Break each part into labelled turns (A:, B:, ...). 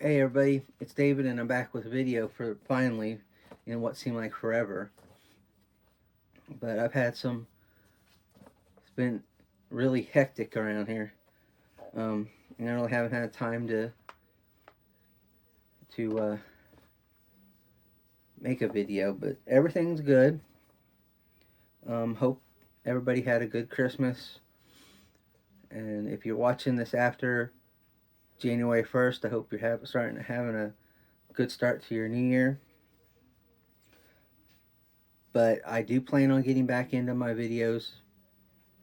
A: Hey everybody, it's David and I'm back with a video for finally in what seemed like forever. But it's been really hectic around here. And I really haven't had time to make a video, but everything's good. Hope everybody had a good Christmas. And if you're watching this after January 1st, I hope you're having a good start to your new year. But I do plan on getting back into my videos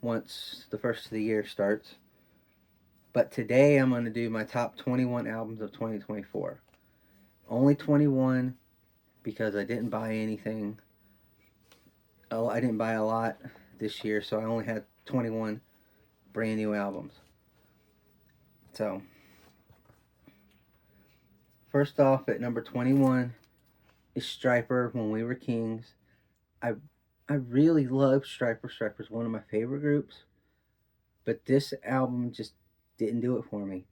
A: once the first of the year starts. But today I'm going to do my top 21 albums of 2024. Only 21 because I didn't buy anything. Oh, I didn't buy a lot this year, so I only had 21 brand new albums. So, first off at number 21 is Stryper, When We Were Kings. I I really love Stryper. Stryper's one of my favorite groups, but this album just didn't do it for me.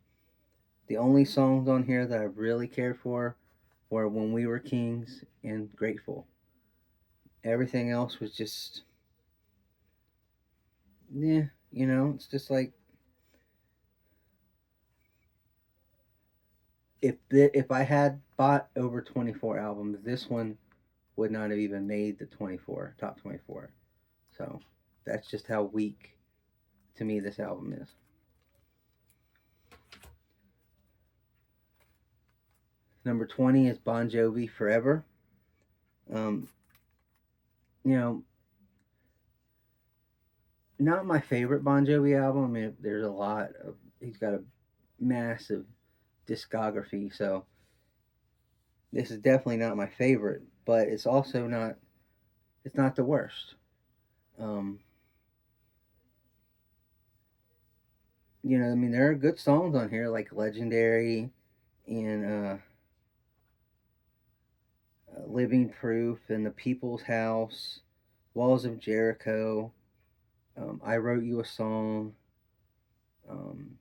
A: The only songs on here that I really cared for were When We Were Kings and Grateful. Everything else was just, yeah, it's just like if I had bought over 24 albums, this one would not have even made the 24 top 24. So that's just how weak to me this album is. Number 20 is Bon Jovi, Forever. Um, you know, not my favorite Bon Jovi album. I mean, there's a lot of he's got a massive discography, so this is definitely not my favorite, but it's not the worst. Um, I mean, there are good songs on here like Legendary and Living Proof and The People's House, Walls of Jericho. I Wrote You a Song. Um,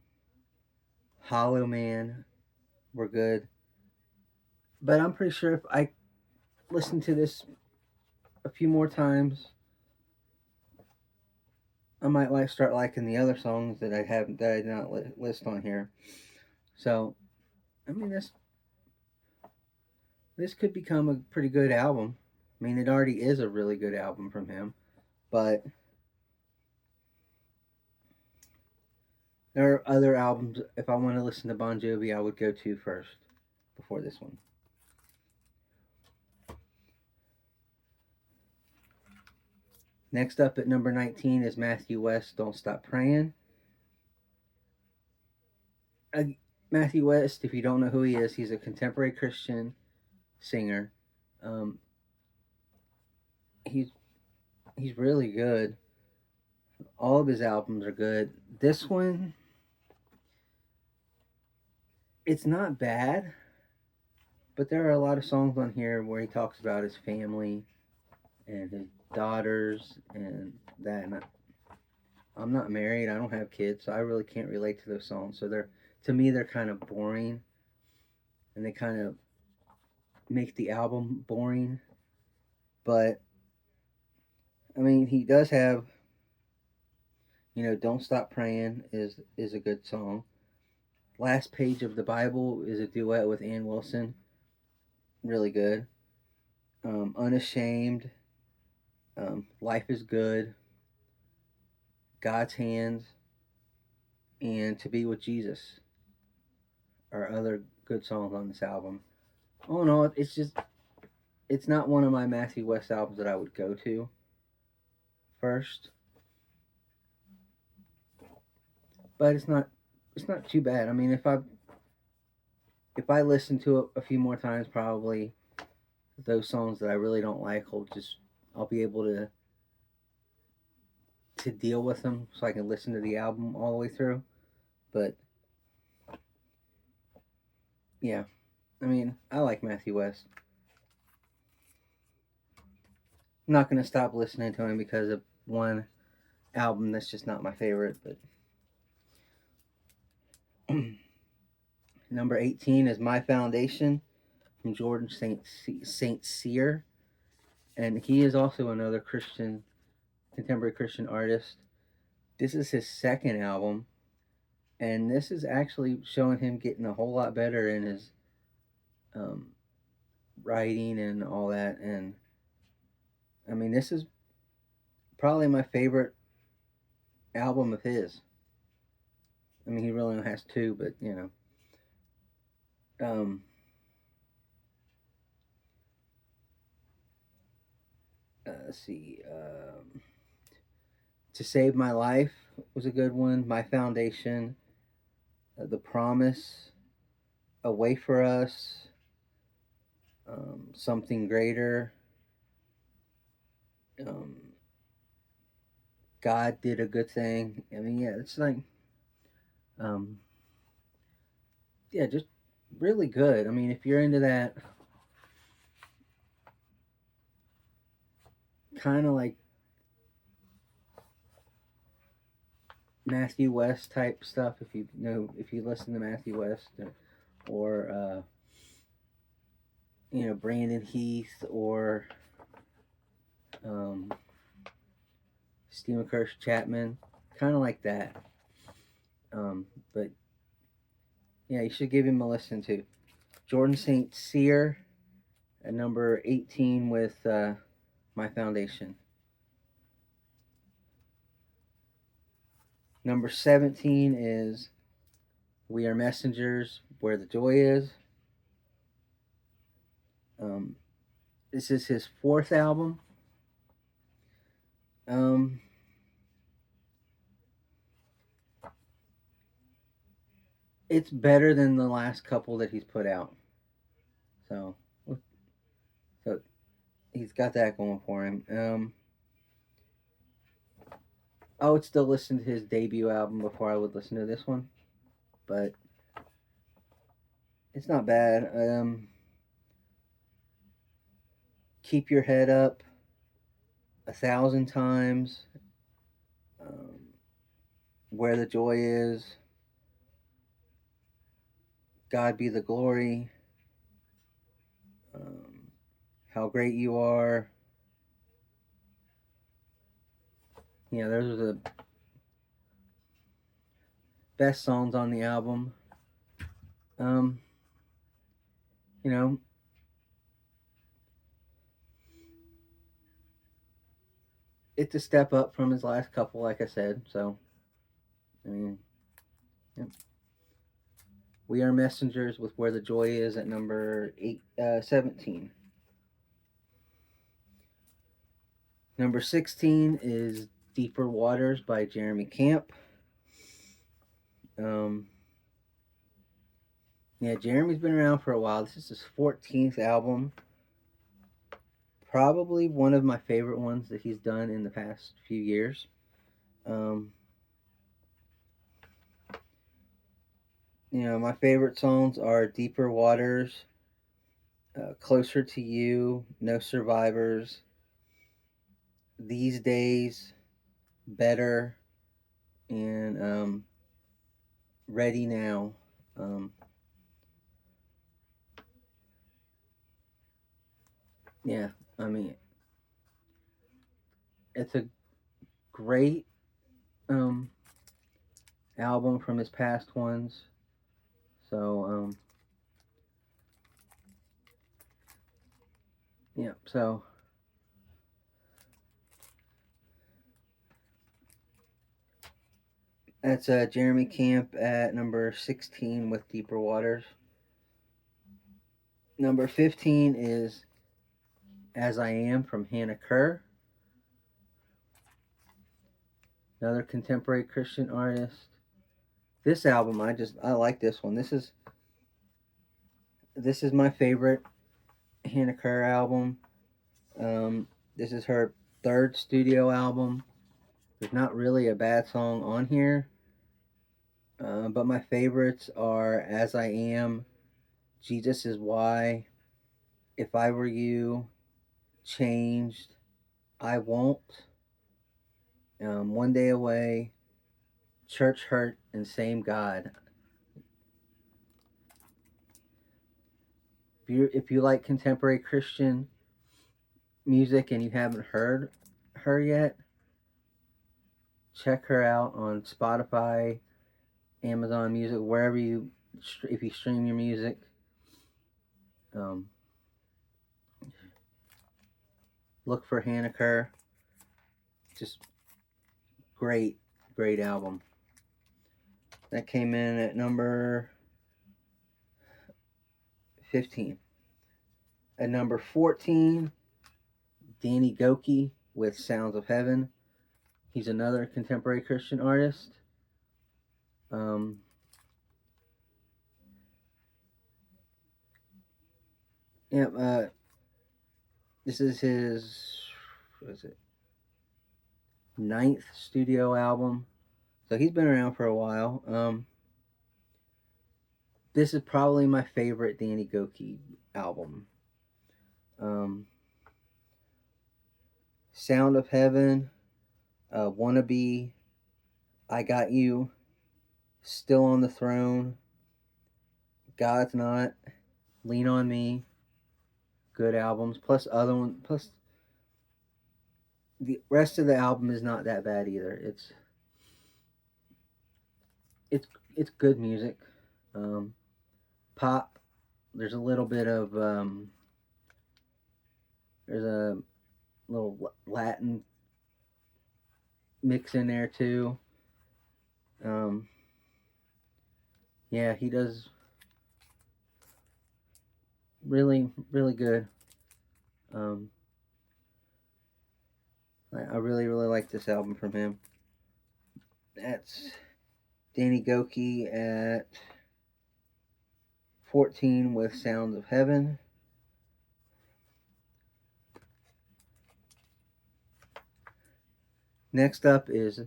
A: Hollow Man were good, but I'm pretty sure if I listen to this a few more times, I might start liking the other songs that I did not list on here. So I mean, this could become a pretty good album. I mean, it already is a really good album from him, but there are other albums. If I want to listen to Bon Jovi, I would go to first before this one. Next up at number 19 is Matthew West, Don't Stop Praying. Uh, Matthew West, if you don't know who he is, he's a contemporary Christian singer. Um, he's he's really good. All of his albums are good. This one, it's not bad, but there are a lot of songs on here where he talks about his family and his daughters and that. And I'm not married. I don't have kids, so I really can't relate to those songs. So to me, they're kind of boring, and they kind of make the album boring. But I mean, he does have, "Don't Stop Praying" is a good song. "Last Page of the Bible" is a duet with Ann Wilson, really good. "Unashamed," "Life is Good," "God's Hands," and "To Be with Jesus" are other good songs on this album. Oh no, it's not one of my Matthew West albums that I would go to first, but it's not too bad. I mean, if I listen to it a few more times, probably those songs that I really don't like I'll be able to deal with them, so I can listen to the album all the way through. But yeah, I mean, I like Matthew West. I'm not gonna stop listening to him because of one album that's just not my favorite. But Number 18 is My Foundation from Jordan St. Cyr. And he is also another contemporary Christian artist. This is his second album. And this is actually showing him getting a whole lot better in his um, writing and all that. And I mean, this is probably my favorite album of his. I mean, he really only has two, but Um, let's see. To Save My Life was a good one. My Foundation, The Promise, Away for Us, Something Greater. Um, God Did a Good Thing. I mean, yeah, it's like, um, yeah, just really good. I mean, if you're into that kind of like Matthew West type stuff, if you listen to Matthew West or Brandon Heath or um, Stephen Kirsch Chapman, kind of like that. But yeah, you should give him a listen to. Jordan St. Cyr at number 18 with My Foundation. Number 17 is We Are Messengers, Where the Joy Is. This is his fourth album. It's better than the last couple that he's put out. So he's got that going for him. I would still listen to his debut album before I would listen to this one, but it's not bad. Keep Your Head Up, 1,000 Times, um, Where the Joy Is, God Be the Glory, How Great You Are. Yeah, those are the best songs on the album. Um, you know, it's a step up from his last couple, like I said. So, I mean, yeah. We Are Messengers with Where the Joy Is at number 17. Number 16 is Deeper Waters by Jeremy Camp. Yeah, Jeremy's been around for a while. This is his 14th album. Probably one of my favorite ones that he's done in the past few years. My favorite songs are Deeper Waters, Closer to You, No Survivors, These Days, Better, and Ready Now. Yeah, I mean, it's a great album from his past ones. So, yeah, so that's Jeremy Camp at number 16 with Deeper Waters. Number 15 is As I Am from Hannah Kerr, another contemporary Christian artist. This album, I like this one. This is my favorite Hannah Kerr album. This is her third studio album. There's not really a bad song on here, but my favorites are As I Am, Jesus Is Why, If I Were You, Changed, I Won't, One Day Away, Church Hurt, and Same God. if you like contemporary Christian music and you haven't heard her yet, check her out on Spotify, Amazon Music, wherever you if you stream your music. Um, look for Hannah Kerr. Just great, great album. That came in at number 15. At number 14, Danny Gokey with Sounds of Heaven. He's another contemporary Christian artist. Um, yeah, this is his, what is it, 9th studio album. So he's been around for a while. This is probably my favorite Danny Gokey album. Sound of Heaven, Wannabe, I Got You, Still on the Throne, God's Not, Lean on Me, good albums. Plus other one, plus the rest of the album is not that bad either. It's good music. Pop. There's a little bit of there's a little Latin mix in there too. Yeah, he does really, really good. I really, really like this album from him. That's Danny Gokey at 14 with Sounds of Heaven. Next up is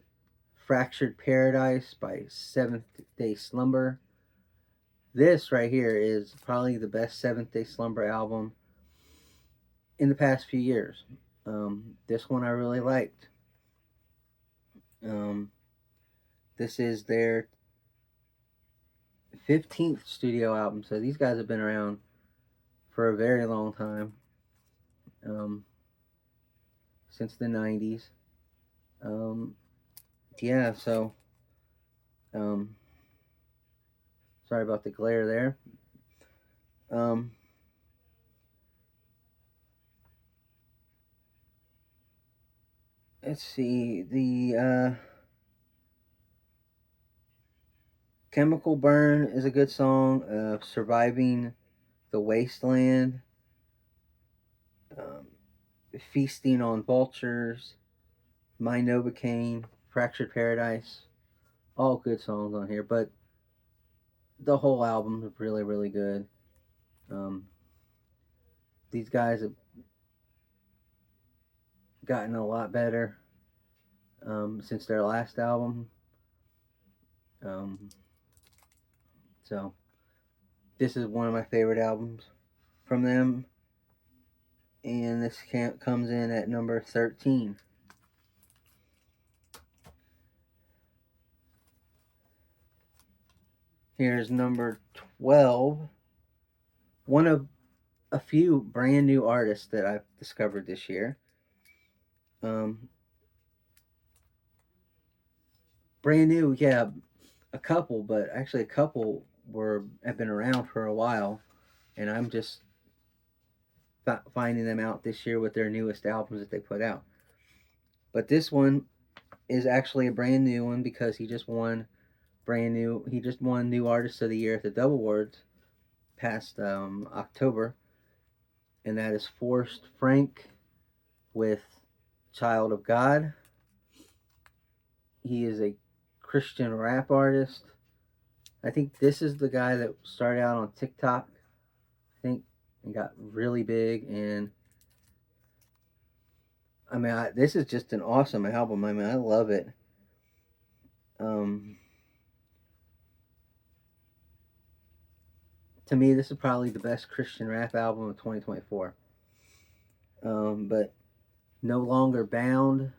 A: Fractured Paradise by Seventh Day Slumber. This right here is probably the best Seventh Day Slumber album in the past few years. This one I really liked. This is their 15th studio album, so these guys have been around for a very long time, since the 90s. Yeah, so sorry about the glare there. Let's see, the Chemical Burn is a good song. Surviving the Wasteland, Feasting on Vultures, My Novocaine, Fractured Paradise, all good songs on here, but the whole album is really, really good. These guys have gotten a lot better since their last album. So this is one of my favorite albums from them, and this comes in at number 13. Here's number 12. One of a few brand new artists that I've discovered this year. Brand new, yeah, a couple, but actually a couple have been around for a while, and I'm just finding them out this year with their newest albums that they put out. But this one is actually a brand new one because he just won New Artist of the Year at the Dove Awards past October, and that is Forrest Frank with Child of God. He is a Christian rap artist. I think this is the guy that started out on TikTok, I think, and got really big. And I mean, this is just an awesome album. I mean, I love it. To me, this is probably the best Christian rap album of 2024. But No Longer Bound,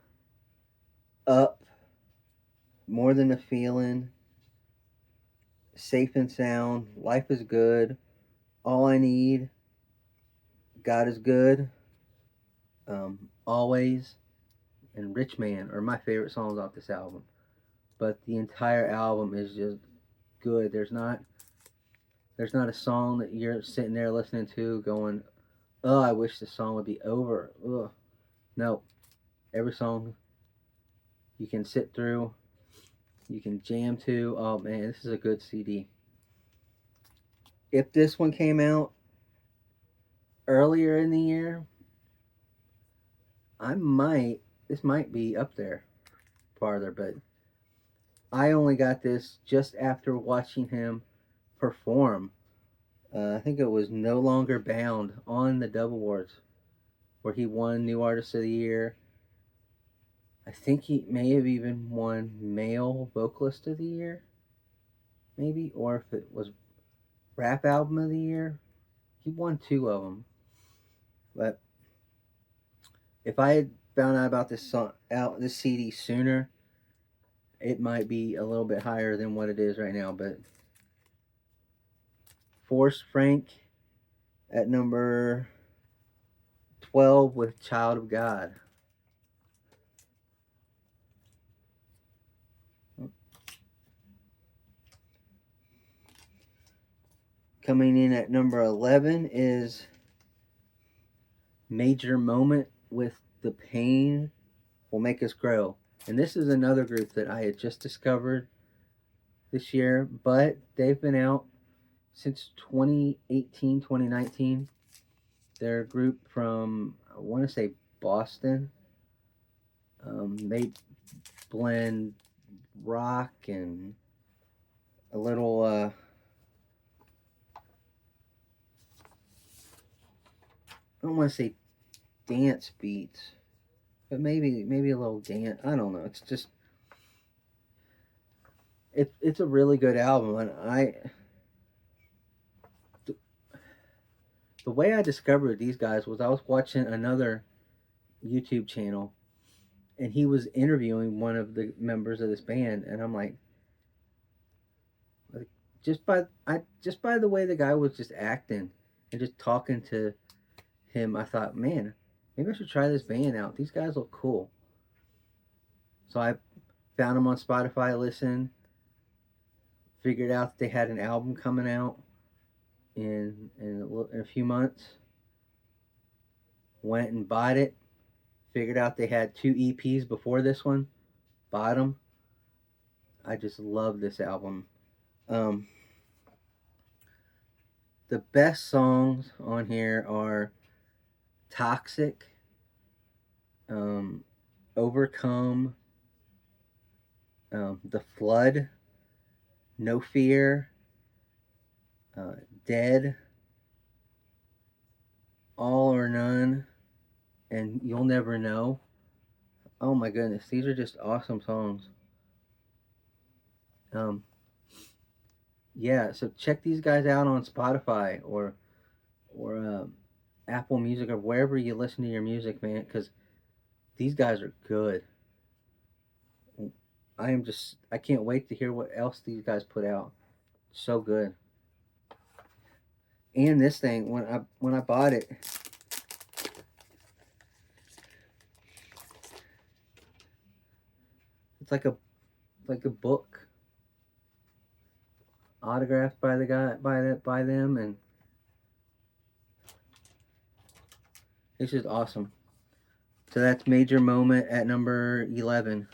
A: Up, More Than a Feeling, Safe and Sound, Life is Good, All I Need, God is Good, Always, and Rich Man are my favorite songs off this album. But the entire album is just good. There's not a song that you're sitting there listening to going, "Oh, I wish this song would be over." Ugh. No, every song you can sit through, you can jam to. Oh man, this is a good CD. If this one came out earlier in the year, this might be up there farther, but I only got this just after watching him perform. I think it was No Longer Bound on the Dove Awards, where he won New Artist of the Year. I think he may have even won Male Vocalist of the Year, maybe, or if it was Rap Album of the Year. He won two of them. But if I had found out about this CD sooner, it might be a little bit higher than what it is right now. But Forrest Frank at number 12 with Child of God. Coming in at number 11 is Major Moment with The Pain Will Make Us Grow. And this is another group that I had just discovered this year, but they've been out since 2018, 2019. They're a group from, I want to say, Boston. They blend rock and a little I don't want to say dance beats, but maybe a little dance. I don't know. It's just it's a really good album, and the way I discovered these guys was I was watching another YouTube channel, and he was interviewing one of the members of this band, and I'm like, just by the way the guy was just acting and just talking to him, I thought, man, maybe I should try this band out. These guys look cool. So I found them on Spotify, listened, figured out that they had an album coming out in a few months. Went and bought it. Figured out they had two EPs before this one. Bought them. I just love this album. The best songs on here are Toxic, Overcome, The Flood, No Fear, Dead, All or None, and You'll Never Know. Oh my goodness, these are just awesome songs. Yeah, so check these guys out on Spotify or Apple Music or wherever you listen to your music, man, because these guys are good. I can't wait to hear what else these guys put out. So good. And this thing, when I bought it, it's like a book autographed by the guy by them, and it's just awesome. So that's Major Moment at number 11.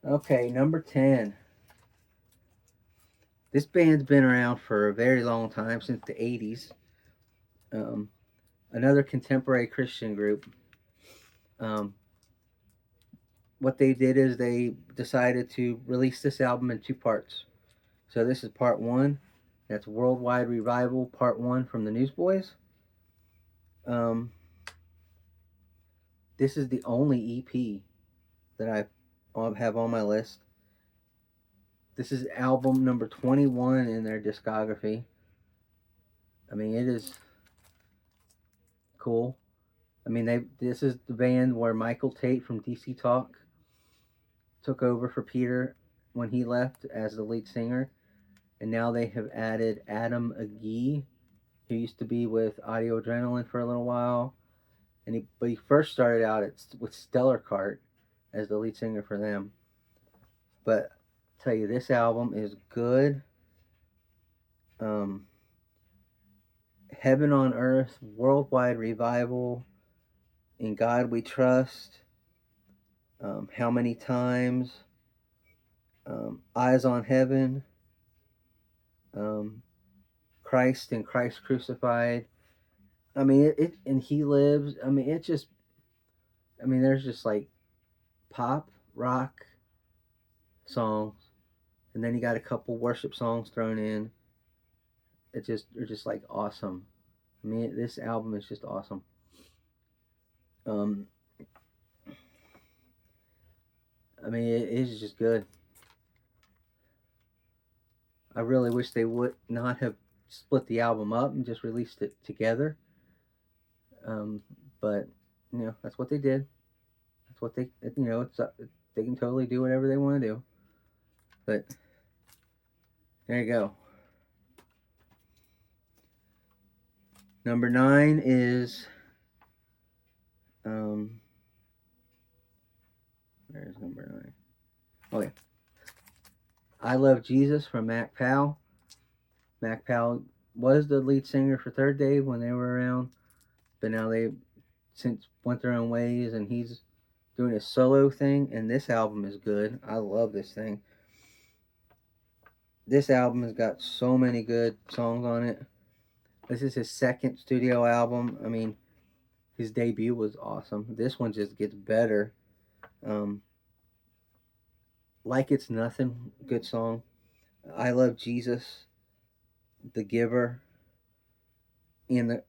A: Okay, number 10. This band's been around for a very long time, since the 80s. Another contemporary Christian group. What they did is they decided to release this album in two parts. So this is part one. That's Worldwide Revival Part 1 from the Newsboys. This is the only EP that I have on my list. This is album number 21 in their discography. I mean, it is cool. I mean, this is the band where Michael Tate from DC Talk took over for Peter when he left as the lead singer, and now they have added Adam Agee, He used to be with Audio Adrenaline for a little while, but he first started out with Stellar Cart as the lead singer for them. But I tell you, this album is good. Um, Heaven on Earth, Worldwide Revival, In God We Trust, How Many Times, Eyes on Heaven, um, Christ and Christ Crucified. I mean, it and He Lives. I mean, it just. I mean, there's just like pop, rock songs, and then you got a couple worship songs thrown in. They're just like awesome. I mean, this album is just awesome. Um, I mean, it is just good. I really wish they would not have split the album up and just released it together. Um, but that's what they did. That's what they can totally do whatever they want to do. But there you go. Number 9 is where's number 9? Oh yeah, I Love Jesus from Mac Powell. Mac Powell was the lead singer for Third Day when they were around, but now they since went their own ways, and he's doing a solo thing. And this album is good. I love this thing. This album has got so many good songs on it. This is his second studio album. I mean, his debut was awesome. This one just gets better. Like It's Nothing, good song. I Love Jesus, The Giver, and the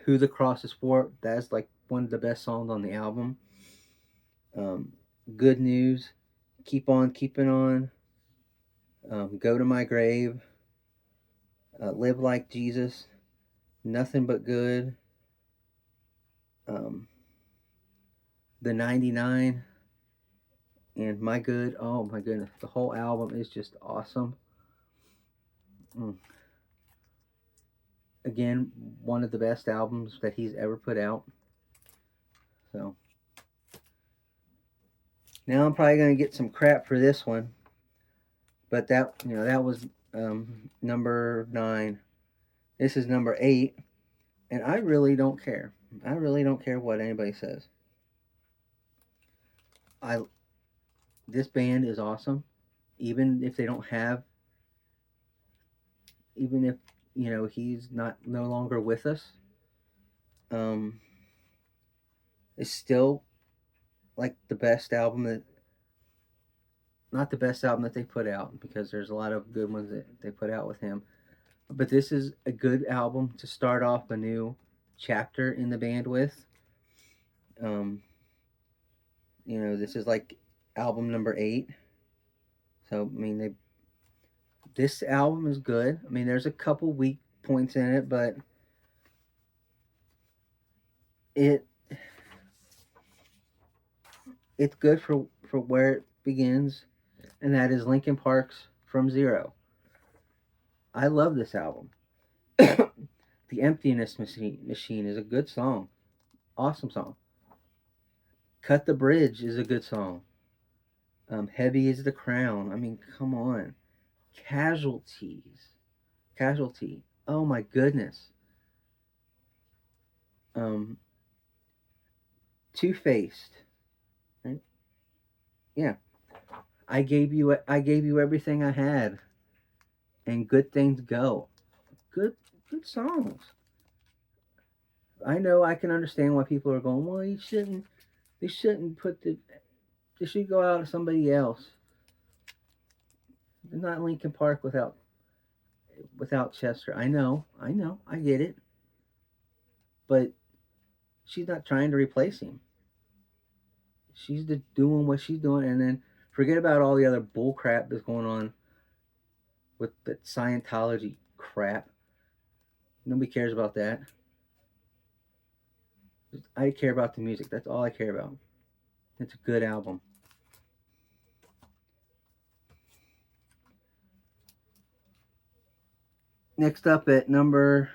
A: Who the Cross is For. That's like one of the best songs on the album. Good News, Keep On Keeping On, Go to My Grave, Live Like Jesus, Nothing But Good, The 99, and My Good. Oh my goodness, the whole album is just awesome. Again, one of the best albums that he's ever put out. So now I'm probably going to get some crap for this one, but that was number 9. This is number 8, and I really don't care. I really don't care what anybody says. This band is awesome, even if they don't have, even if he's no longer with us. It's still like the best album that, not the best album that they put out, because there's a lot of good ones that they put out with him. But this is a good album to start off a new chapter in the band with. This is like album number 8. So I mean, this album is good. I mean, there's a couple weak points in it, but it's good for where it begins, and that is Linkin Park's From Zero. I love this album. The Emptiness Machine is a good song. Awesome song. Cut the Bridge is a good song. Heavy is the Crown. I mean, come on. Casualty. Oh my goodness. Two-Faced. Right? Yeah. I gave you everything I had, and Good Things Go. Good songs. I know I can understand why people are going, well, they shouldn't they should go out to somebody else. They're not Linkin Park without Chester. I know, I get it. But she's not trying to replace him. She's doing what she's doing, and then forget about all the other bull crap that's going on with the Scientology crap. Nobody cares about that. I care about the music. That's all I care about. It's a good album. Next up at number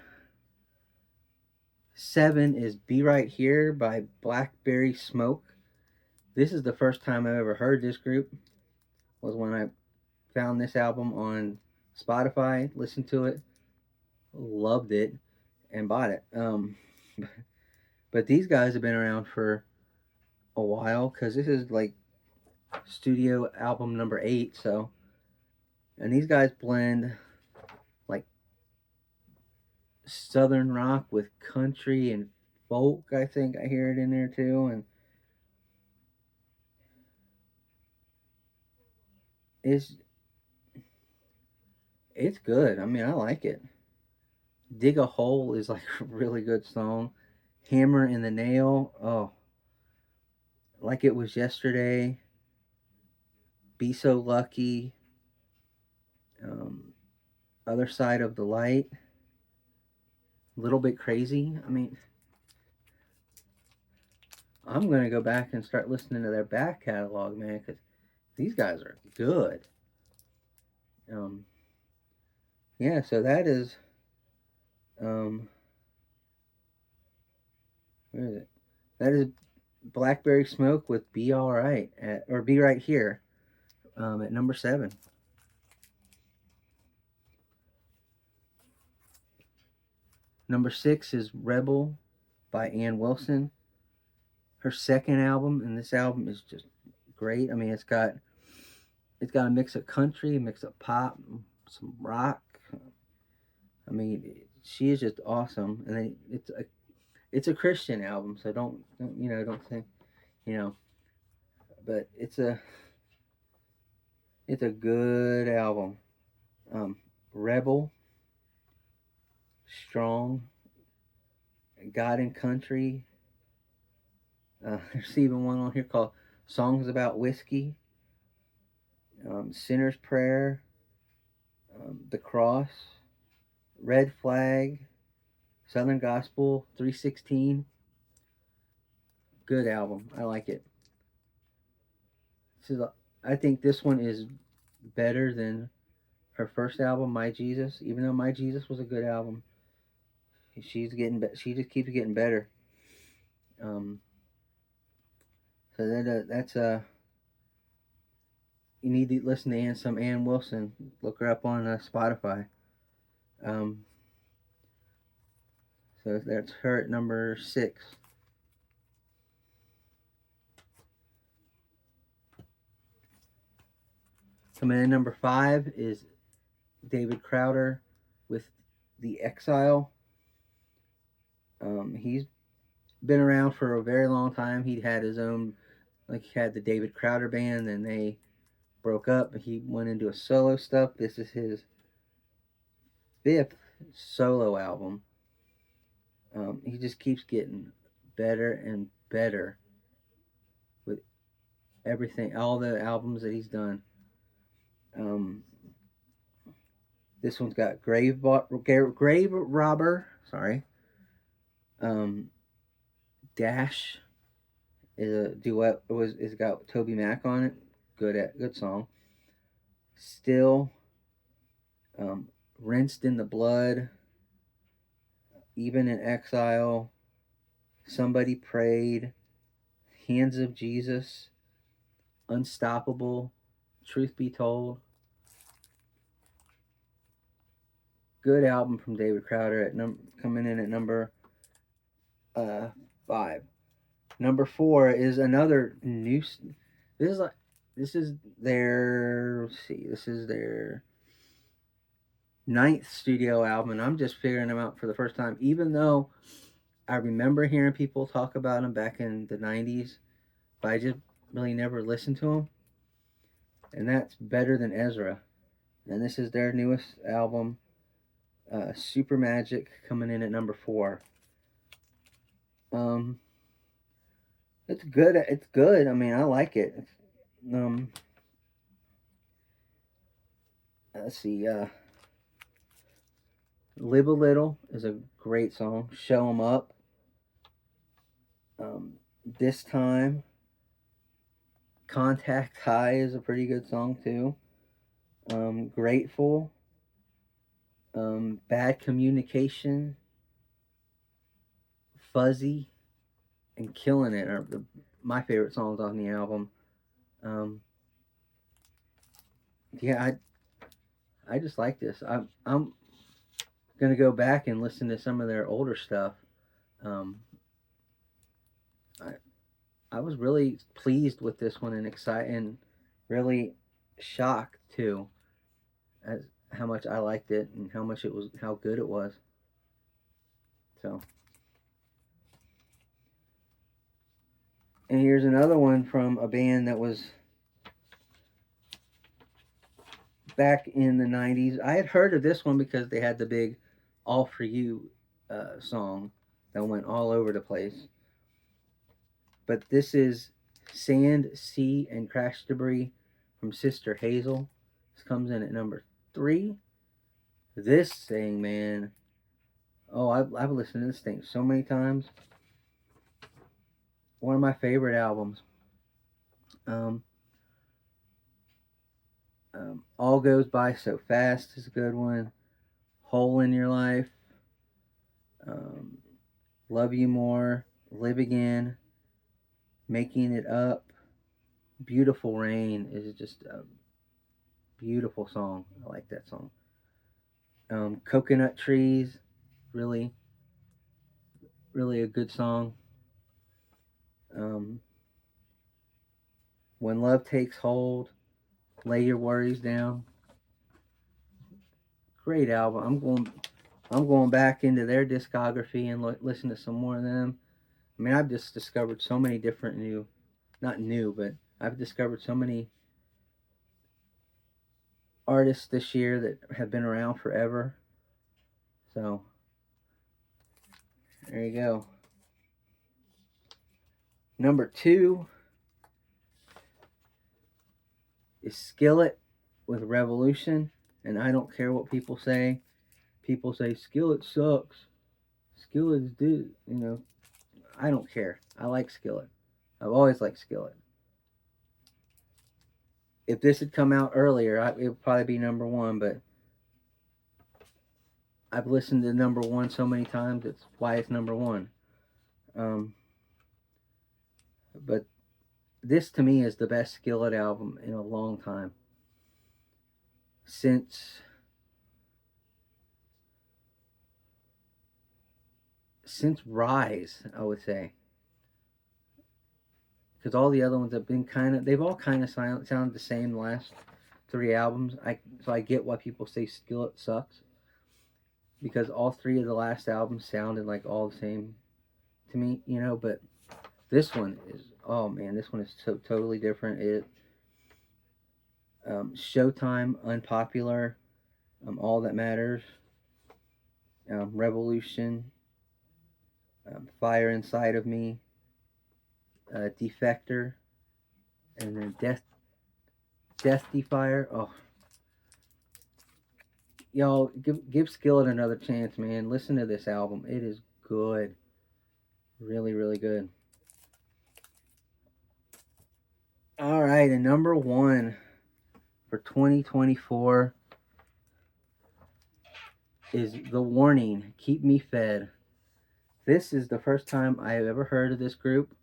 A: 7 is Be Right Here by Blackberry Smoke. This is the first time I ever heard this group, was when I found this album on Spotify, listened to it, loved it, and bought it. But these guys have been around for a while because this is like studio album number 8. So, and these guys blend like southern rock with country and folk. I think I hear it in there too, and it's it's good. I mean, I like it. Dig a Hole is like a really good song. Hammer in the Nail, oh, like it was yesterday. Be So Lucky. Um, Other Side of the Light. A Little Bit Crazy. I mean, I'm gonna go back and start listening to their back catalog, man, because these guys are good. Um, yeah, so that is, um, where is it? That is Blackberry Smoke with Be All Right at, or Be Right Here, at number 7. Number 6 is Rebel by Ann Wilson. Her second album, and this album is just great. I mean, it's got a mix of country, a mix of pop, some rock. I mean, she is just awesome, and it's a Christian album, so don't think you know, but it's a good album. Um, Rebel, Strong, God and Country. There's even one on here called Songs About Whiskey, Sinner's Prayer, The Cross, Red Flag, Southern Gospel, 316. Good album. I like it. I think this one is better than her first album, My Jesus. Even though My Jesus was a good album, she just keeps getting better. Um, so that's you need to listen to some Ann Wilson. Look her up on Spotify. Um, so that's her at number 6. Coming in number 5 is David Crowder with The Exile. He's been around for a very long time. He had his own, like he had the David Crowder band, and they broke up. He went into a solo stuff. This is his 5th solo album. He just keeps getting better and better with everything, all the albums that he's done. This one's got Grave Robber. Sorry. Dash is a duet. It's got Toby Mac on it. Good song. Still, Rinsed in the Blood, Even in Exile, Somebody Prayed, Hands of Jesus, Unstoppable, Truth Be Told. Good album from David Crowder coming in at number 5. Number 4 is another new. This is their. Let's see. This is their 9th studio album, and I'm just figuring them out for the first time. Even though I remember hearing people talk about them back in the 90s, but I just really never listened to them. And that's Better Than Ezra. And this is their newest album, Super Magic, coming in at number 4. It's good. It's good. I mean, I like it. Let's see. Live a Little is a great song. Show 'em Up. This Time. Contact High is a pretty good song too. Grateful. Bad Communication. Fuzzy and Killing It are my favorite songs on the album. Um, yeah, I just like this. I'm gonna go back and listen to some of their older stuff. Um, I I was really pleased with this one and excited and really shocked too as how much I liked it and how good it was. So, and here's another one from a band that was back in the 90s. I had heard of this one because they had the big All For You song that went all over the place. But this is Sand, Sea, and Crash Debris from Sister Hazel. This comes in at number 3. This thing, man. Oh, I've listened to this thing so many times. One of my favorite albums. Um, All Goes By So Fast is a good one. Hole in Your Life. Um, Love You More. Live Again. Making It Up. Beautiful Rain is just a beautiful song. I like that song. Coconut Trees, really, really a good song. Um, when Love Takes Hold, Lay Your Worries Down. Great album. I'm going back into their discography and listen to some more of them. I mean, I've just discovered so many different not new, but I've discovered so many artists this year that have been around forever. So there you go. Number 2 is Skillet with Revolution, and I don't care what people say. People say Skillet sucks. Skillet is I don't care. I like Skillet. I've always liked Skillet. If this had come out earlier, it would probably be number 1, but I've listened to number 1 so many times, it's why it's number 1. Um, but this to me is the best Skillet album in a long time. Since Rise, I would say. Because all the other ones have been they've all kind of sounded the same the last 3 albums. So I get why people say Skillet sucks. Because all 3 of the last albums sounded like all the same to me, but this one is, oh man, this one is totally different. Showtime, Unpopular, All That Matters, Revolution, Fire Inside of Me, Defector, and then Death Defier. Oh, y'all, give Skillet another chance, man. Listen to this album. It is good. Really, really good. All right, and number 1 for 2024 is The Warning, Keep Me Fed. This is the first time I have ever heard of this group.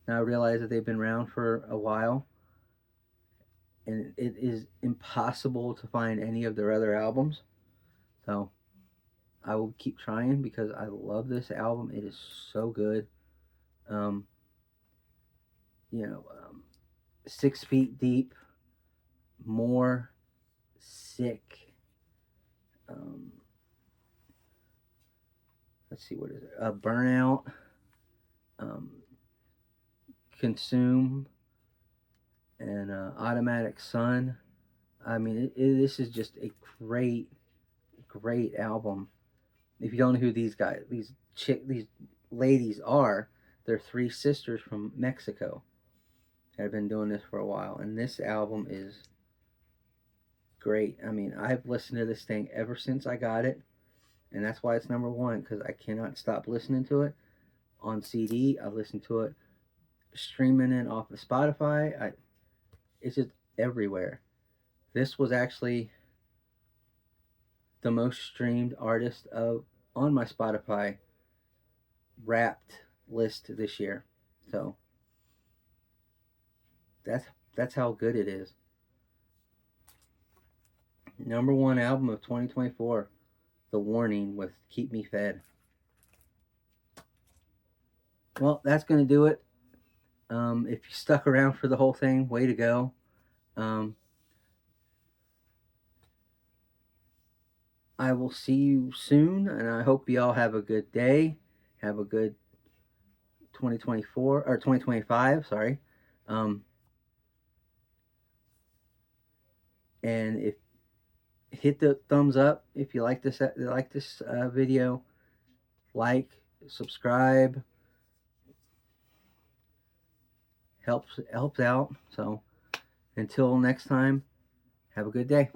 A: Now I realize that they've been around for a while, and it is impossible to find any of their other albums. So I will keep trying because I love this album. It is so good. Um, 6 Feet Deep, More, Sick. Um, let's see, what is it? Burnout, um, Consume, and Automatic Sun. I mean, this is just a great album. If you don't know who these ladies are, they're 3 sisters from Mexico that have been doing this for a while, and this album is great. I mean, I've listened to this thing ever since I got it, and that's why it's number 1, because I cannot stop listening to it on CD. I listen to it streaming it off of Spotify. It's just everywhere. This was actually the most streamed artist on my Spotify Wrapped list this year. So that's how good it is. Number one album of 2024, The Warning with Keep Me Fed. Well, that's going to do it. If you stuck around for the whole thing, way to go. I will see you soon, and I hope you all have a good day. Have a good 2024 or 2025. Sorry. And if hit the thumbs up if you like this video, like, subscribe, helps out. So until next time, have a good day.